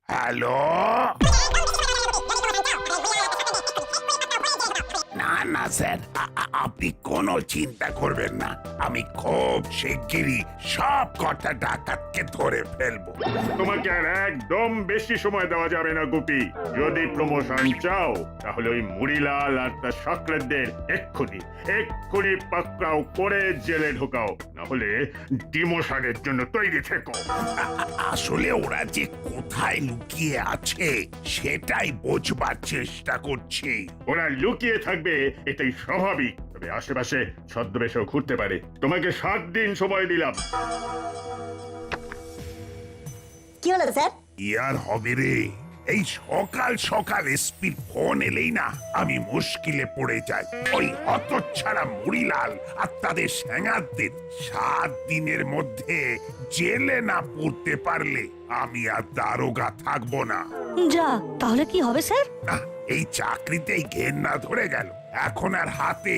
Hello, না না sir, আপনি কোনো চিন্তা করবেন না। আমি খুব শিগগিরই সব কটা ডাকাতকে ধরে ফেলবো। তোমাকে আর একদম বেশি সময় দেওয়া যাবে না গুপি। যদি প্রমোশন চাও তাহলে ওই মুড়িলাল আর তার সকলেদের এক্ষুনি এক্ষুনি পাকড়াও করে জেলে ঢোকাও, না হলে ডিমোশনের জন্য তৈরি থেকো। আসলে ওরা যে কোথায় লুকিয়ে আছে সেটাই বোঝবার চেষ্টা করছি। ওরা লুকিয়ে থাকবে এটাই স্বাভাবিক, তবে আশেপাশে ছদ্মবেশেও ঘুরতে পারে। তোমাকে 7 দিন সময় দিলাম। কি হলো স্যার? ইয়ার হবে রে, এই সকাল সকাল এসপির ফোন এলেই না আমি মুশকিলে পড়ে যাই। ওই হতচ্ছাড়া মুড়িলাল আর তাদের স্যাঙারদের 7 দিনের মধ্যে জেলে না পড়তে পারলে আমি আর দারোগা থাকবো না। যা, তাহলে কি হবে স্যার? আহ, এই চাকরিতেই ঘেন্না ধরে গেল। এখন আর হাতে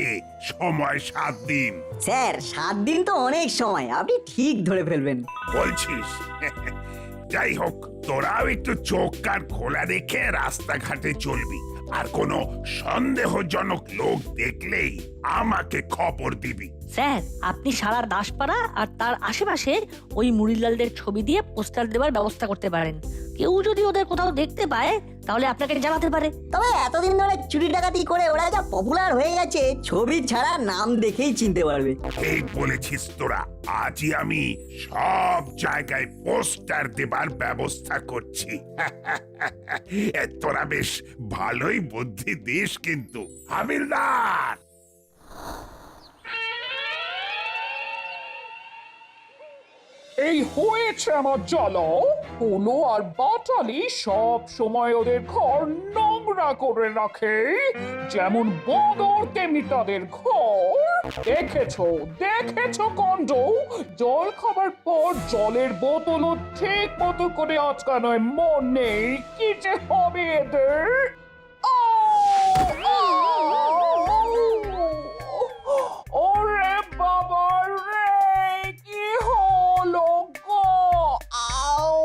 সময় 7 দিন। স্যার 7 দিন তো অনেক সময়, আপনি ঠিক ধরে ফেলবেন। বলছিস? যাই হোক, তোরাও একটু চোখ কান খোলা রেখে রাস্তাঘাটে চলবি, আর কোনো সন্দেহজনক লোক দেখলেই আমাকে খবর দিবি। স্যার, আপনি সারা দাসপাড়া আর তার আশেপাশে ওই মুড়িলালদের ছবি দিয়ে পোস্টার দেওয়ার ব্যবস্থা করতে পারেন। কেউ যদি ওদের কোথাও দেখতে পায় তাহলে আপনাকে জানাতে পারে। তবে এতদিন ধরে চুরি ডাকাতি করে ওরা যা পপুলার হয়ে গেছে, ছবি ছাড়া নাম দেখেই চিনতে পারবে। ঠিক বলেছিস তোরা। আজই আমি সব জায়গায় পোস্টার দেবার ব্যবস্থা করছি। তোরা বেশ ভালোই বুদ্ধি দিস কিন্তু। হাবিলদার, এই হয়েছে আমার জ্বালা। হলো আর বাটালি সব সময় ওদের ঘর নোংরা করে রাখে, যেমন বদর তেমনি তাদের ঘর। দেখেছো দেখেছো কাণ্ড। জল খাবার পর জলের বোতলও ঠিক মতো করে আটকানোয় মন নেই। কি যে হবে এদের। ওরে বাবা রে, কি হলো গো? আও,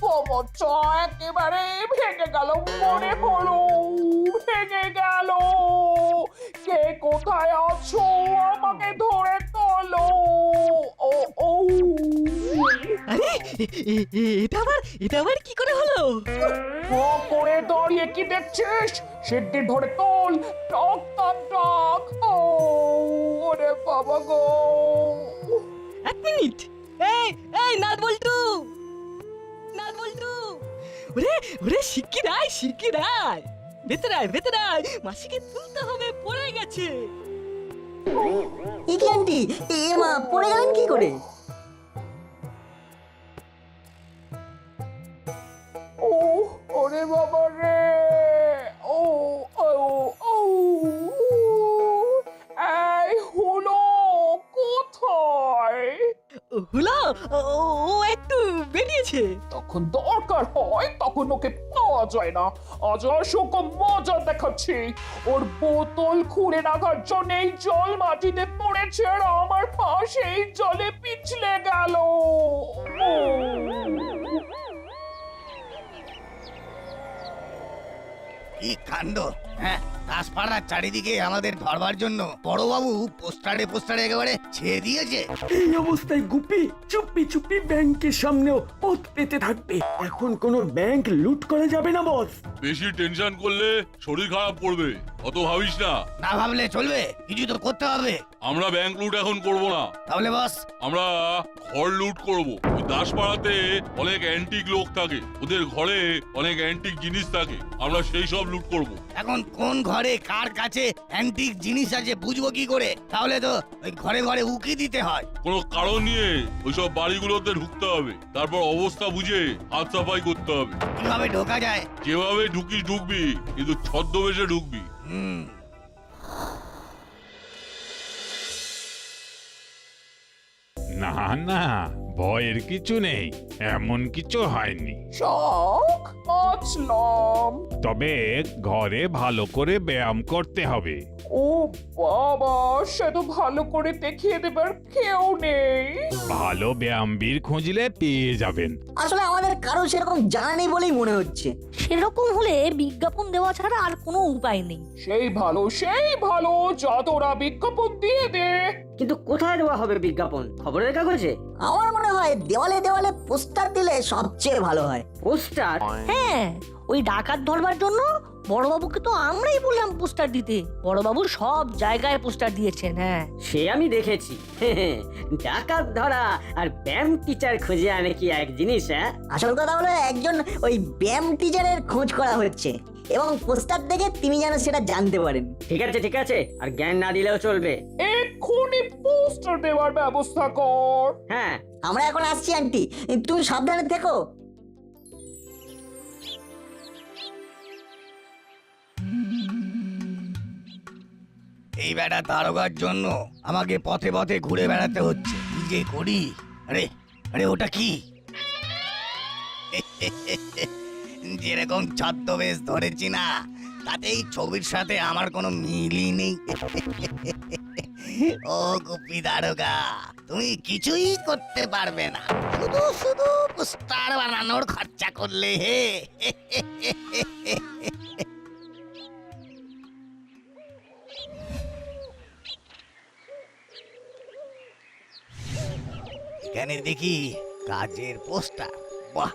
কোমরটা একেবারে ভেঙে গেল মনে হলো, ভেঙে গেল। কে কোথায় আছো আমাকে ধরে তোলো। ও ও আরে এটা আবার কি করে হলো? করে দাঁড়িয়ে কি দেখছিস? সিদ্ধি ধরে তোল, টক টক টক। ও ওরে বাবা গো। এক মিনিট। এই এই নাট বল্টু, ওরে ওরে শিগগির আয়, ভেতরে আয়, মাসিকে তুলতে হবে, পড়ে গেছে। কি আন্টি, এ মা, পড়ে গেলেন কি করে? ও ওরে বাবা রে। ও ও ও এই হলো কোথায়? হলো, ও একটু বেরিয়েছে। তখন দরকার হয় তখন ওকে পাওয়া যায় না। আজ অসংখ্য মজা দেখাচ্ছি। ওর বোতল খুঁড়ে রাখার জন্য এই জল মাটিতে পড়েছে আর আমার পাশে এই জলে পিছলে গেল। কি কাণ্ড! হ্যাঁ, দাসপাড়ার চারিদিকে আমাদের ধরবার জন্য বড়বাবু পোস্টারে একেবারে ছেয়ে দিয়েছে। এই অবস্থায় গুপি চুপি ব্যাংকের সামনেও পথ পেতে থাকবে। এখন কোনো ব্যাংক লুট করা যাবে না বস। বেশি টেনশন করলে শরীর খারাপ করবে, অত ভাবিস না। না ভাবলে চলবে, কিছু তো করতে হবে। আমরা ব্যাংক লুট এখন করব না, তাহলে বস? আমরা ঘর লুট করব। ওই দাসপাড়াতে অনেক অ্যান্টিক লোক থাকে, ওদের ঘরে অনেক অ্যান্টিক জিনিস থাকে, আমরা সেই সব লুট করব। এখন কোন ঘরে কার কাছে অ্যান্টিক জিনিস আছে বুঝবো কি করে? তাহলে তো ওই ঘরে ঘরে উকি দিতে হয়। কোনো কারণ নিয়ে ওইসব বাড়িগুলোতে ঢুকতে হবে, তারপর অবস্থা বুঝে হাত সাফাই করতে হবে। কিভাবে ঢোকা যায়? যেভাবে ঢুকবি, কিন্তু ছদ্মবেশে ঢুকবি। না না, ভয়ের কিছু নেই, এমন কিছু হয়নি। শখ বাঁচলাম। তবে ঘরে ভালো করে ব্যায়াম করতে হবে। ও বাবা, সে তো ভালো করে দেখিয়ে দেবার কেউ নেই। ভালো ব্যায়ামবীর খুঁজলে পেয়ে যাবেন। আসলে আমাদের কারো সেরকম জানা নেই বলেই মনে হচ্ছে। সেরকম হলে বিজ্ঞাপন দেওয়া ছাড়া আর কোনো উপায় নেই। সেই ভালো যা তোরা বিজ্ঞাপন দিয়ে দে। কিন্তু কোথায় দেওয়া হবে বিজ্ঞাপন? খবরের কাগজে? আমার মনে হয় দেওয়ালে দেওয়ালে পোস্টার দিলে সবচেয়ে ভালো হয়। পোস্টার? হ্যাঁ, ওই ডাকাত ধরবার জন্য বড়বাবুকে তো আমরাই বললাম পোস্টার দিতে। বড়বাবু সব জায়গায় পোস্টার দিয়েছেন। হ্যাঁ, সে আমি দেখেছি। ডাকাত ধরা আর ব্যায়াম টিচার খুঁজে আনে কি এক জিনিস? হ্যাঁ, আসল কথা হলো একজন ওই ব্যায়াম টিচারের খোঁজ করা হচ্ছে এবং পোস্টার দেখে তিনি যেন সেটা জানতে পারেন। ঠিক আছে, আর জ্ঞান না দিলেও চলবে। এক্ষুনি পোস্টার দেওয়ার ব্যবস্থা কর। হ্যাঁ, আমরা এখন আসছি আন্টি, তুমি সাবধানে থেকো। এই বেটা দারোগার জন্য আমাকে পথে পথে ঘুরে বেড়াতে হচ্ছে। কি যে করি? আরে আরে ওটা কি? যেরকম ছদ্মবেশ ধরেছি না, তাতে এই ছবির সাথে আমার কোনো মিলই নেই। ও গুপি দারোগা, তুমি কিছুই করতে পারবে না, শুধু শুধু পোস্টার বানানোর খরচা করলে। হে এখানে দেখি কাজের পোস্টার। বাহ,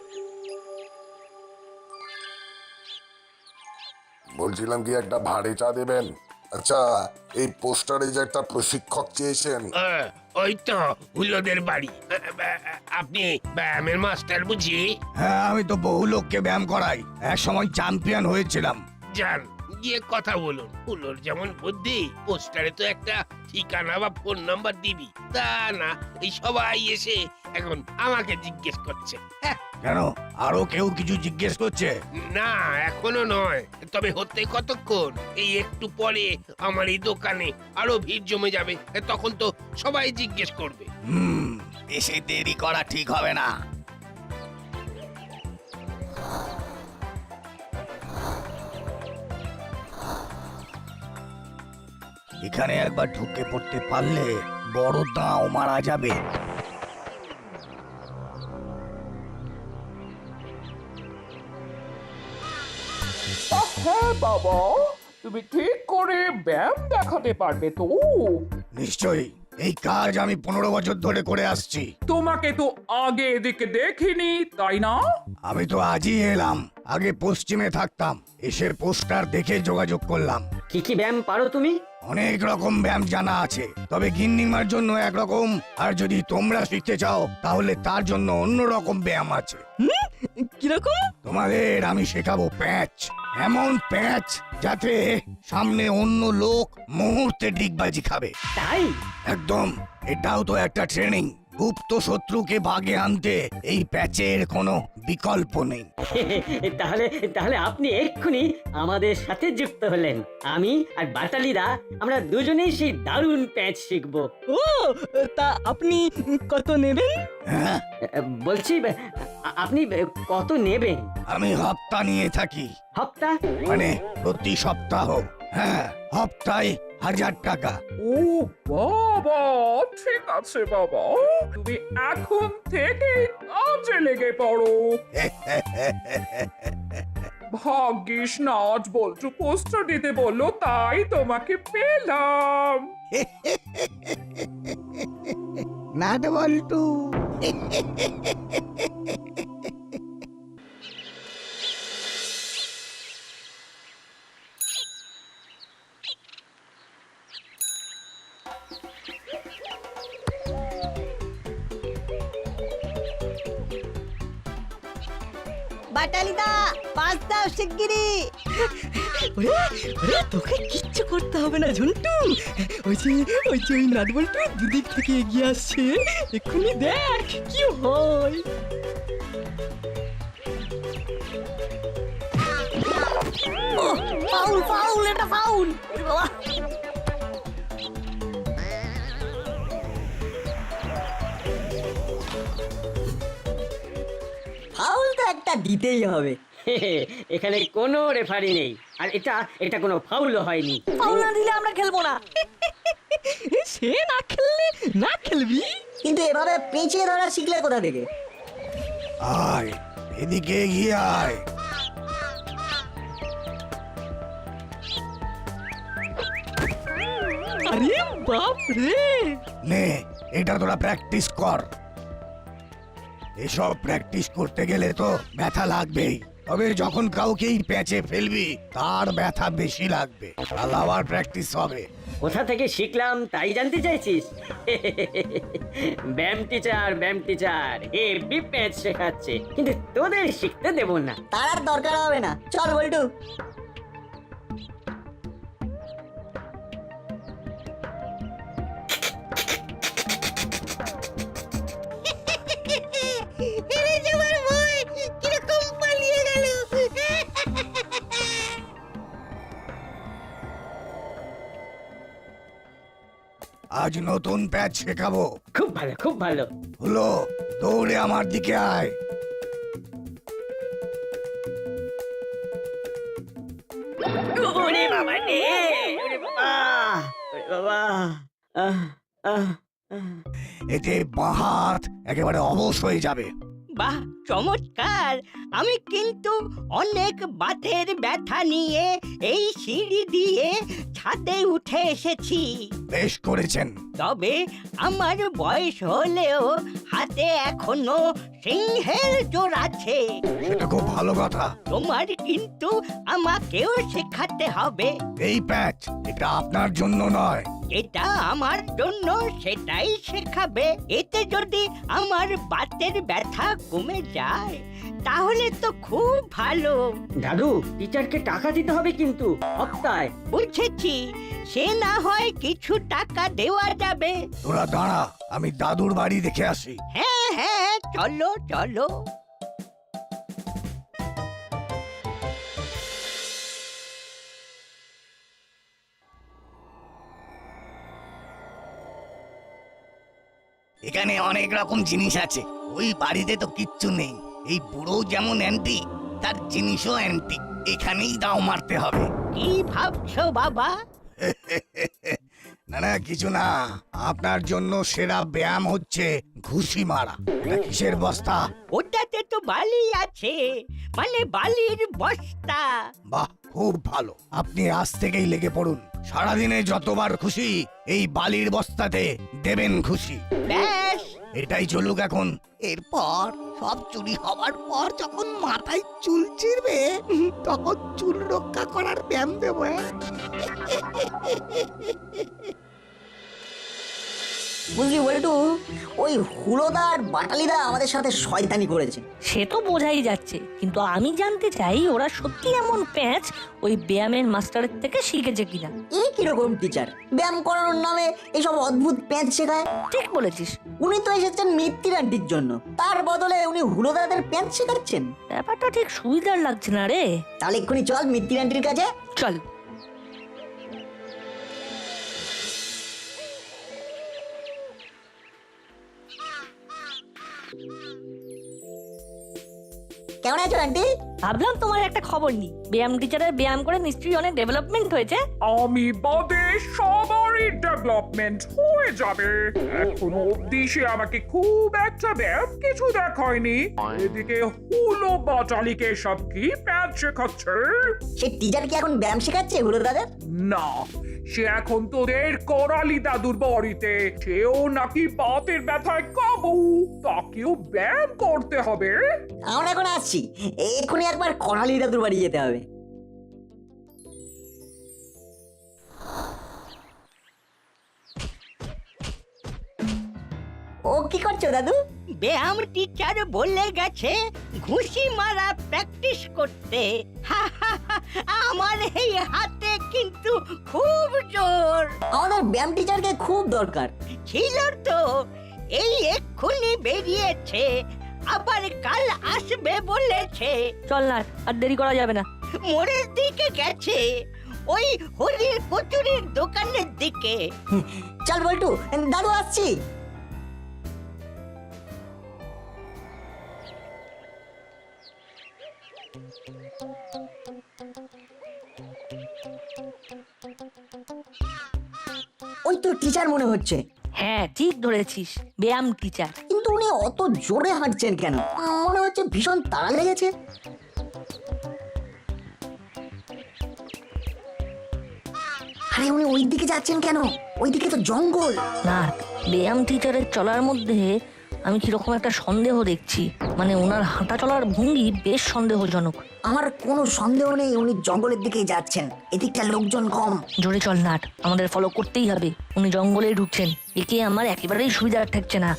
বলছিলাম কি একটা ভাড়ে চা দেবেন? আচ্ছা, এই পোস্টারে যে একটা প্রশিক্ষক চেয়েছেন। ওই তো হুলোদের বাড়ি। আপনি ব্যায়ামের মাস্টার বুঝি? হ্যাঁ, আমি তো বহু লোককে ব্যায়াম করাই, এক সময় চ্যাম্পিয়ন হয়েছিলাম। যান, গিয়ে কথা বলুন। হুলোর যেমন বুদ্ধি, পোস্টারে তো একটা ঠিকানা বা ফোন নাম্বার দিবি। তা না, এই সবাই এসে এখন আমাকে জিজ্ঞেস করছে। কেন, আরো কেউ কিছু জিজ্ঞেস করছে? না, এখনো নয়, তবে হতে কতক্ষণ। এই একটু পরে আমার এই দোকানে আরো ভিড় জমে যাবে, তখন তো সবাই জিজ্ঞেস করবে। এসে দেরি করা ঠিক হবে না। এখানে একবার ঢুকে পড়তে পারলে বড় দাও মারা যাবে। হ্যাঁ বাবা, তুমি ঠিক করে ব্যায়াম দেখাতে পারবে তো? নিশ্চয়ই, এই কাজ আমি 15 বছর ধরে করে আসছি। তোমাকে তো আগে এদিকে দেখিনি, তাই না? আমি তো আজই এলাম, আগে পশ্চিমে থাকতাম, এসে পোস্টার দেখে যোগাযোগ করলাম। কি কি ব্যায়াম পারো তুমি? অনেক রকম ব্যায়াম জানা আছে, তবে গিন্নিমার জন্য একরকম, আর যদি তোমরা শিখতে চাও তাহলে তার জন্য অন্য রকম ব্যায়াম আছে। কিরকম? তোমাদের আমি শেখাবো প্যাঁচ, এমন প্যাঁচ যাতে সামনে অন্য লোক মুহূর্তে ডিগবাজি খাবে। তাই? একদম, এটাও তো একটা ট্রেনিং। গুপ্ত শত্রুকে বাগে আনতে এই প্যাচের কোনো বিকল্প নেই। তাহলে তাহলে আপনি এক্ষুনি আমাদের সাথে যুক্ত হলেন। আমি আর বাটালিরা আমরা দুজনেই সেই দারুণ প্যাচ শিখবো। ও, তা আপনি কত নেবেন? হ্যাঁ, বলছি আপনি কত নেবেন? আমি হপ্তা নিয়ে থাকি। হপ্তা? মানে প্রতি সপ্তাহ। হ্যাঁ, হপ্তায় 1000 টাকা। ও বাবা, ঠিক আছে বাবা, তুমি এখন থেকে কাজে লেগে পড়ো। ভাগ্যিস নাচ বলছো পোস্টার দিতে বললো, তাই তোমাকে পেলাম। নাট বল্টু। বাটালিদা, পাঁচ দাও শিগগিরি। তোকে কিচ্ছু করতে হবে না ঝন্টু। ওই যে ওই নাটবল্টু দুদিক থেকে এগিয়ে আসছে, এক্ষুনি দেখ কি হয়। ফাউল ফাউল, এটা ফাউল। বাবা, ফাউল তো একটা দিতেই হবে। এখানে কোনো রেফারি নেই, আর এটা কোনো ফাউলও হয়নি। ফাউল না দিলে আমরা খেলবো না। সে না খেললে না খেলবি। কিন্তু এভাবে পেঁচিয়ে ধরা শিখলে কোথা থেকে? আয় এদিকে এগিয়ে আয়। আরে বাপ রে, নে এটা তোরা প্র্যাকটিস কর। এসব প্র্যাকটিস করতে গেলে তো ব্যথা লাগবেই, তবে যখন কাউকেই প্যাচে ফেলবি তার ব্যথা বেশি লাগবে। কাল আবার প্র্যাকটিস হবে। কোথা থেকে শিখলাম তাই জানতে চাইছিস? ব্যায়াম টিচার হেভি প্যাচ শেখাচ্ছে, কিন্তু তোদের শিখতে দেব না। তার আর দরকার হবে না, চল বল্টু। আজ নতুন প্যাচ শেখাবো। খুব ভালো, খুব ভালো। হলো, দৌড়ে আমার দিকে আয়। ওরে বাবা রে, ওরে বাবা, ওরে বাবা। আহ, আহ, আহ। এতে বাঁ হাত একেবারে অবশ হয়ে যাবে। বাহ চমৎকার। আমি কিন্তু অনেক বাতের ব্যথা নিয়ে এই সিঁড়ি দিয়ে ছাদে উঠে এসেছি। বেশ করেছেন। তবে আমার বয়স হলেও হাতে এখনো সিংহের জোর আছে। সেটা খুব ভালো কথা। তোমার কিন্তু আমাকেও শেখাতে হবে। এই প্যাচ এটা আপনার জন্য নয়, এটা আমার জন্য সেটাই শেখাবে। এতে যদি আমার বাতের ব্যথা কমে যায় তাহলে তো খুব ভালো। দাদু, টিচারকে টাকা দিতে হবে কিন্তু সপ্তাহে। বুঝেছি, সে না হয় কিছু টাকা দেওয়া যাবে। তোরা দাঁড়া, আমি দাদুর বাড়ি দেখে আসি। হ্যাঁ হ্যাঁ, চলো চলো। এখানে অনেক রকম জিনিস আছে, ওই বাড়িতে তো কিচ্ছু নেই। এই বুড়ো যেমন অ্যান্টি, তার জিনিসও অ্যান্টি। এখানেই দাও মারতে হবে। কি ভাবছো বাবা? না না, কিছু না। আপনার জন্য সেরা ব্যায়াম হচ্ছে ঘুষি মারা। এটা কিসের বস্তা? ওটাতে তো বালি আছে, মানে বালির বস্তা। বাহ, খুব ভালো। আপনি আজ থেকেই লেগে পড়ুন। সারাদিনে যতবার খুশি এই বালির বস্তাতে দেবেন খুশি। ব্যাস, এটাই চলুক এখন। এরপর সব চুরি হবার পর যখন মাথায় চুল ছিঁড়বে তখন চুল রক্ষা করার ব্যায়াম দেবো। বুঝলি বল্টু, ওই হুলোদা আর বাটালিদা আমাদের সাথে শয়তানি করেছে। সে তো বোঝাই যাচ্ছে, কিন্তু আমি জানতে চাই ওরা সত্যি এমন প্যাচ ওই ব্যায়ামের মাস্টারের থেকে শিখেছে কিনা। এ কিরকম টিচার, ব্যায়াম করানোর নামে এইসব অদ্ভুত প্যাঁচ শেখায়? ঠিক বলেছিস। উনি তো এসেছেন মিত্তির আন্টির জন্য, তার বদলে উনি হুলোদাদের প্যাঁচ শেখাচ্ছেন। ব্যাপারটা ঠিক সুবিধার লাগছে না রে। তাহলে এক্ষুনি চল মিত্তির আন্টির কাছে। চল। কেমন আছো আন্টি? ভাবলাম তোমার একটা খবর নি, ব্যায়াম টিচারের ব্যায়াম করে নিশ্চয়ই অনেক ডেভেলপমেন্ট হয়েছে। আমি বাদে সবারই ডেভেলপমেন্ট হয়ে যাবে। এখনো অব্দি সে আমাকে খুব একটা ব্যায়াম কিছু দেখায়নি। এদিকে হুলো বাটালিকে সব কি প্যাচ শেখাচ্ছে। সে টিচার কি এখন ব্যায়াম শেখাচ্ছে হুলোদাদের? না, সে এখন তোদের করালি দাদুর বাড়িতে। সেও নাকি বাতের ব্যথায় কাবু, তাকেও ব্যায়াম করতে হবে। আমরা এখন আসছি, এক্ষুনি একবার করালি দাদুর বাড়ি যেতে হবে। ও কি করছো দাদু? ব্যায়াম টিচার বলে গেছে ঘুষি মারা প্র্যাকটিস করতে। আমার এই হাতে কিন্তু খুব জোর। আমাদের ব্যায়াম টিচারকে খুব দরকার ছিল তো, এই এক্ষুনি বেরিয়েছে, আবার কাল আসবে বলেছে। চল না, আর দেরি করা যাবে না। মোড়ের দিকে গেছে, ওই হরির কচুরির দোকানের দিকে। চল বল্টু, দাদু আসছি। ওই তো টিচার মনে হচ্ছে, হ্যাঁ ঠিক ধরেছিস, ব্যায়াম টিচার। কিন্তু উনি অত জোরে হাঁটছেন কেন? মনে হচ্ছে ভীষণ তাড়া লেগেছে। আরে উনি ওই দিকে যাচ্ছেন কেন? ওইদিকে তো জঙ্গল। না, ব্যায়াম টিচারের চলার মধ্যে আমি কিরকম একটা সন্দেহ দেখছি, মানে ওনার হাঁটা চলার ভঙ্গি বেশ সন্দেহজনক। আমার কোনো সন্দেহ নেই উনি জঙ্গলের দিকেই যাচ্ছেন, এদিকটা লোকজন কম। জোরে চল নাট, আমাদের ফলো করতেই হবে। উনি জঙ্গলে ঢুকছেন, একে আমার একেবারেই সুবিধা ঠেকছে না।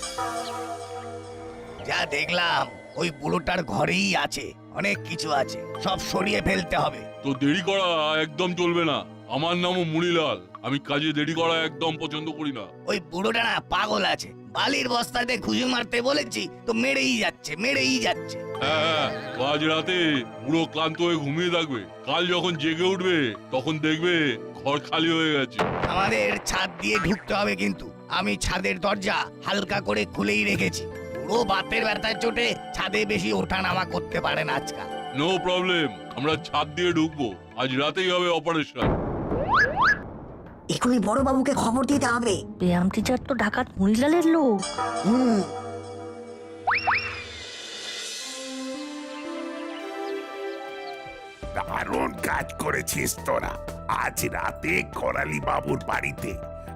যা দেখলাম ওই বুড়োটার ঘরেই আছে, অনেক কিছু আছে, সব সরিয়ে ফেলতে হবে। তো দেরি করা একদম চলবে না। আমার নামও মুড়িলাল, আমি কাজে দেরি করা একদম পছন্দ করি না। ওই বুড়োটা না পাগল আছে, বালির বস্তাতে খুঁজে মারতে বলেছি তো মেরেই যাচ্ছে, মেরেই যাচ্ছে। হ্যাঁ, আজ রাতে পুরো ক্লান্ত হয়ে ঘুমিয়ে থাকবে, কাল যখন জেগে উঠবে তখন দেখবে ঘর খালি হয়ে গেছে। আমাদের ছাদ দিয়ে ঢুকতে হবে, কিন্তু আমি ছাদের দরজা হালকা করে খুলেই রেখেছি। পুরো বাতের ব্যথার চোটে ছাদে বেশি ওঠানামা করতে পারে না আজকাল। নো প্রবলেম, আমরা ছাদ দিয়ে ঢুকবো, আজ রাতেই হবে অপারেশন। এখনই বড় বাবুকে খবর দিতে হবে। ব্যায়াম টিচার তো ডাকাত মুড়িলালের লোক। দারুণ কাজ করেছিস তোরা। আজ রাতে করালি বাবুর বাড়িতে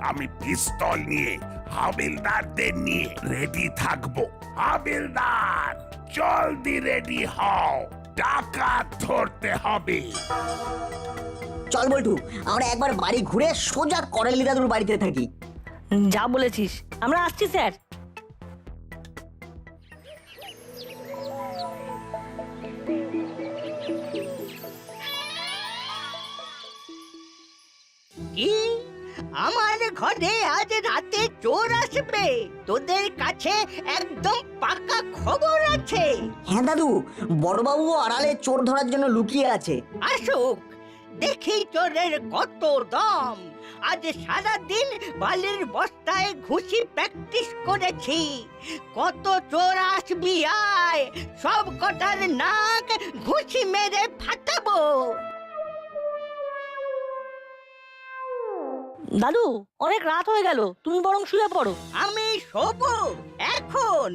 আমি পিস্তল নিয়ে হাবিলদারদের নিয়ে রেডি থাকবো। হাবিলদার, জলদি রেডি হও, ডাকাত ধরতে হবে। চল বল্টু, আমরা একবার বাড়ি ঘুরে সোজা করালি দাদুর বাড়িতে থাকি। যা বলেছিস, আমরা আসছি স্যার। কি আমার ঘরে আজ রাতে চোর আসবে? তোদের কাছে একদম পাকা খবর আছে। হ্যাঁ দাদু, বড়বাবু আড়ালে চোর ধরার জন্য লুকিয়ে আছে। আসুক, দেখি চোরের কত দম। আজ সারা দিন বালির বস্তায় ঘুষি প্র্যাকটিস করেছি। কত চোর আসবি আয়, সব কটার নাক ঘুষি মেরে ফাটাবো। দাদু, অনেক রাত হয়ে গেল, তুমি বরং শুয়ে পড়ো। আমি শোবো এখন?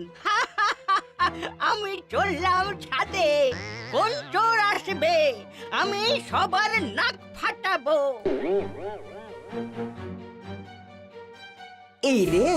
আমি চললাম ছাদে, কোন চোর আসবে আমি সবার নাক ফাটাবো। এই রে,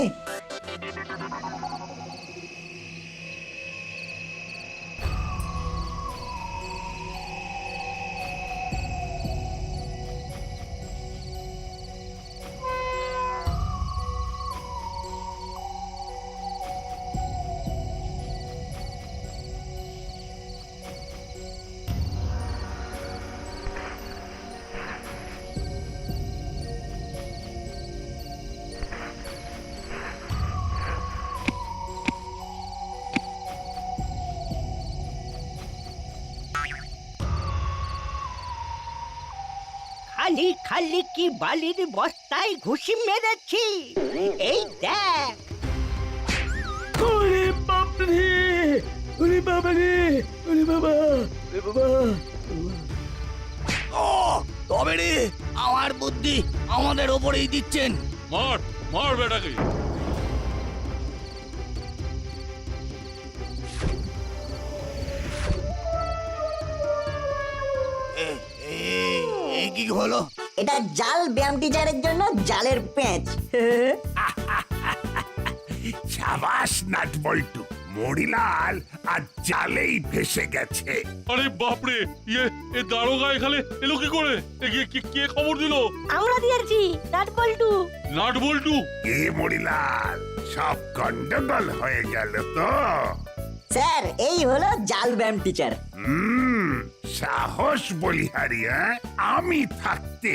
খালি খালি কি বালির বস্তায় ঘুষি মেরেছি? এই দেখ। ওরে বাপ রে, ওরে বাবা রে, ওরে বাবা, ওরে বাবা। ও তবে রে, আমার বুদ্ধি আমাদের ওপরেই দিচ্ছেন। মার মার বেটাকে। এই কি হলো? এটা জাল ব্যায়াম টিচারের জন্য জালের প্যাঁচ। সাবাস নাট বল্টু, মরিলাল আর জালেই ভেসে গেছে। আরে বাপরে, এ দারোগা এখানে এলো কি করে? কে খবর দিল? আমরা দিয়েছি, নাট বল্টু। নাট বল্টু? এ মরিলাল, সব গন্ডগোল হয়ে গেল তো। স্যার, এই হলো জাল ব্যায়াম টিচার। সাহস বলিহারি, হ্যাঁ? আমি থাকতে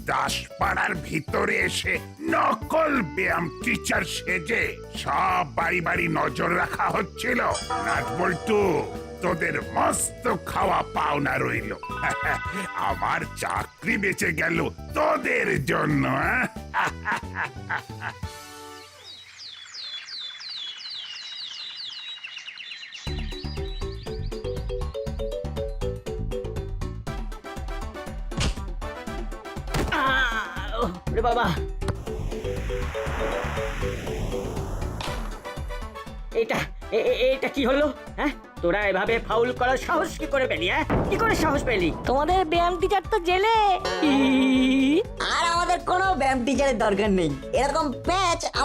দাসপাড়ার ভিতরে এসে নকল ব্যায়াম টিচার সেজে সব বাড়ি বাড়ি নজর রাখা হচ্ছিল। নাট বল্টু, তোদের মস্ত খাওয়া পাওনা রইল। আমার চাকরি বেঁচে গেল তোদের জন্য। ওরে বাবা, এটা কি হলো? হ্যাঁ, তোরা এভাবে ফাউল করার সাহস কি করে পেলি? হ্যাঁ, কি করে সাহস পেলি? তোমাদের ব্যায়াম টিচার তো জেলে। আর আমাদের কোনো ব্যায়াম টিচারের দরকার নেই, এরকম প্যাচ আমরা